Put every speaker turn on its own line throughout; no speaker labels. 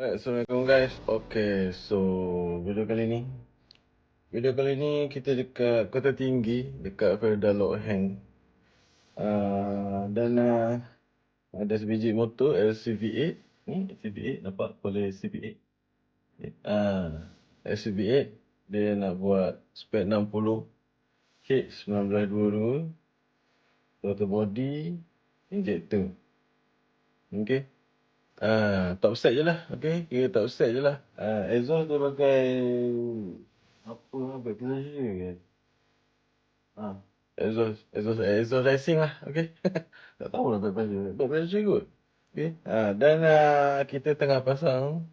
Assalamualaikum guys. Okay, so video kali ni kita dekat Kota Tinggi, dekat Felda Lock Hang. Dan ada sebiji motor LCV8. Ni LCV8, nampak boleh LCV8. LCV8 dia nak buat spek 60 H 1922, throttle body, injector. Okay. Top set je lah. Okay, kira top set je lah. Exhaust dia pakai apa back pressure ke? Exhaust racing lah. Okay. Tak tahu lah back pressure. Back pressure kot. Okay. Dan kita tengah pasang.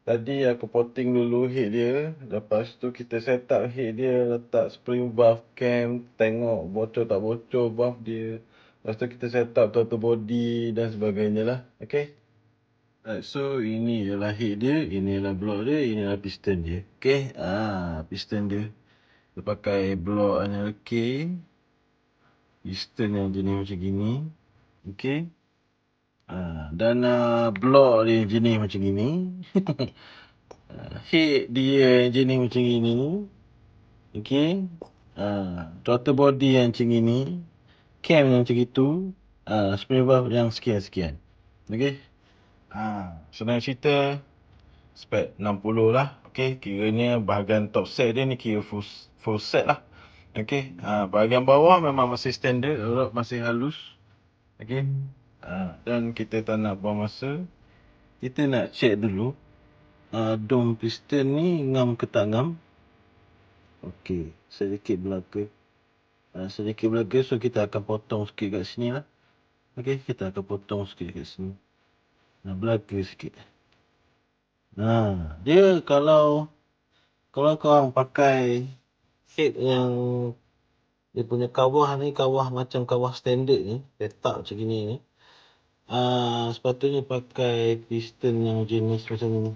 Tadi aku potting dulu head dia. Lepas tu kita set up head dia, letak spring valve cam, tengok bocor tak bocor valve dia. Lepas tu kita set up throttle body dan sebagainya lah. Okay. So ini ialah head dia, ini ialah block dia, ini ialah piston dia. Okay. Piston dia. Dia pakai block Anel K. Piston yang jenis macam gini. Okay. Dan block dia jenis macam gini. Head dia jenis macam gini. Okay. Throttle body yang macam gini. Cam yang macam itu. Spring valve yang sekian-sekian. Okay. Senang cerita, spek 60 lah. Okay, kiranya bahagian top set dia ni kira full set lah. Okay, bahagian bawah memang masih standard, rod masih halus. Okay, dan kita tak nak buang masa. Kita nak check dulu dome piston ni ngam ke tak ngam. Okay, sedikit belaka. So kita akan potong sikit kat sini lah. Okay, kita akan potong sikit kat sini. Belaka sikit. Dia kalau korang pakai head yang dia punya kawah ni, kawah macam kawah standard ni, letak macam gini ni, sepatutnya pakai piston yang jenis macam ni.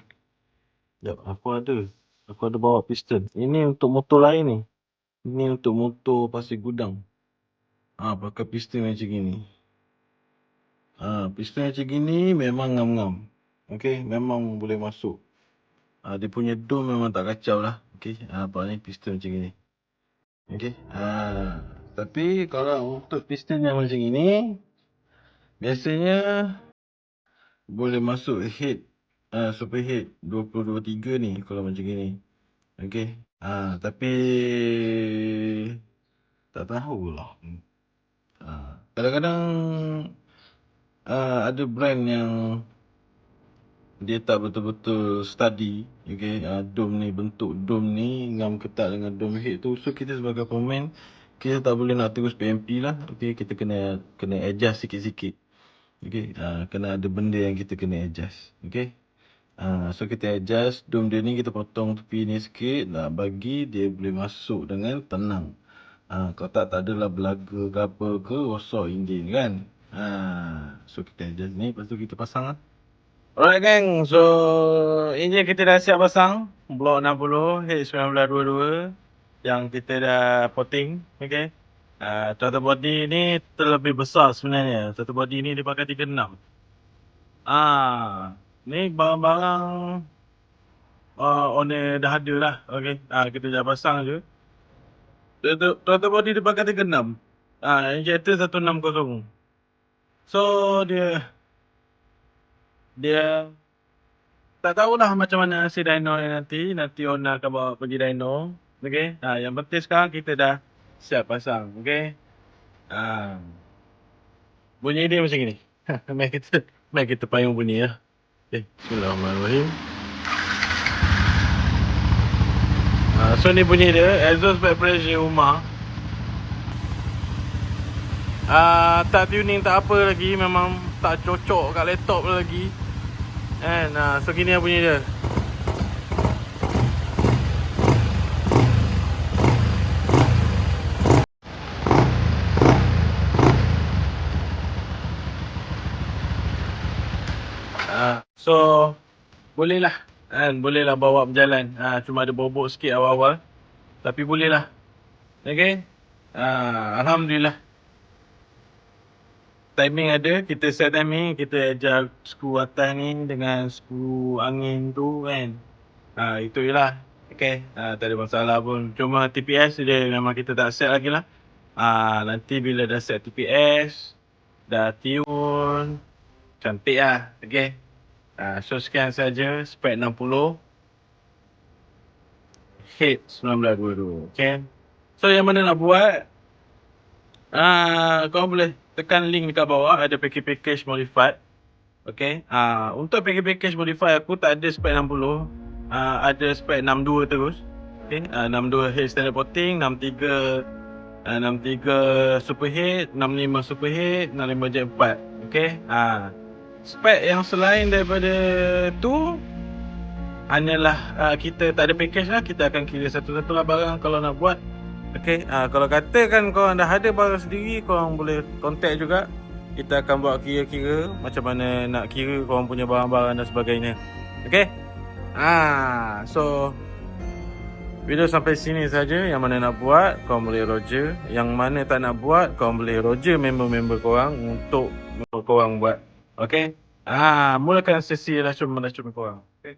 Sekejap, aku ada bawa piston. Ini untuk motor lain ni. Ini untuk motor pasir gudang. Pakai piston macam gini. Piston macam gini memang ngam-ngam. Okay, memang boleh masuk. Dia punya dome memang tak kacau lah. Okay, apa ni piston macam gini. Okay. Tapi kalau untuk piston yang macam ini, biasanya boleh masuk head, super head 2023 ni kalau macam gini. Okay. Tapi tak tahulah. Kadang-kadang ada brand yang dia tak betul-betul study. Okay, dome ni, bentuk dome ni ngam ketat dengan dome head tu. So kita sebagai pemain, kita tak boleh nak terus PMP lah. Okay, kita kena adjust sikit-sikit. Okay, kena ada benda yang kita kena adjust. Okay. So kita adjust dome dia ni, kita potong tepi ni sikit, nak bagi dia boleh masuk dengan tenang. Kalau tak adalah belaga ke apa ke, rosak enjin kan. So kita adjust ni, lepas tu kita pasang lah. Alright gang, so enjin kita dah siap pasang. Block 60 H1922 yang kita dah potting. Okay. Throttle body ni terlebih besar sebenarnya. Throttle body ni dia pakai 36. Ni barang-barang owner dah ada lah. Okay. Kita dah pasang je. Throttle body dia pakai 36. Injector 160. So dia tak tahulah macam mana si dyno ni nanti owner akan bawa pergi dyno. Okay. Yang penting sekarang kita dah siap pasang. Okay. Bunyi dia macam ni. Mari kita payung bunyi lah. Okay. Bismillahirrahmanirrahim. So ni bunyi dia, exhaust back pressure rumah. Tak tuning tak apa lagi, memang tak cocok kat laptop lagi. And so gini lah bunyi dia. So bolehlah bolehlah bawa berjalan. Cuma ada bobok sikit awal-awal, tapi bolehlah. Okay. Alhamdulillah. timing ada, kita set timing, kita adjust skru atas ni dengan skru angin tu kan. Itu je lah. Okay, tak ada masalah pun. Cuma TPS dia memang kita tak set lagi lah. Nanti bila dah set TPS, dah tune, cantik lah. Okay. So sekian saja spek 60 Head 1922. Okay. So yang mana nak buat, korang boleh tekan link dekat bawah, ada package modified. Okay. Untuk package modified aku tak ada spek 60, ada spek 62 terus. Okay. 62 head standard porting, 63 super head, 65 super head, 65 jet 4. Okay. Spek yang selain daripada tu hanyalah kita tak ada package lah, kita akan kira satu-satu lah barang kalau nak buat. Okay, kalau katakan korang dah ada barang sendiri, korang boleh contact juga. Kita akan buat kira-kira macam mana nak kira korang punya barang-barang dan sebagainya. Okay. So video sampai sini saja. Yang mana nak buat, korang boleh roger. Yang mana tak nak buat, korang boleh roger member-member korang untuk korang buat. Okay. Mulakan sesi racun korang. Okay.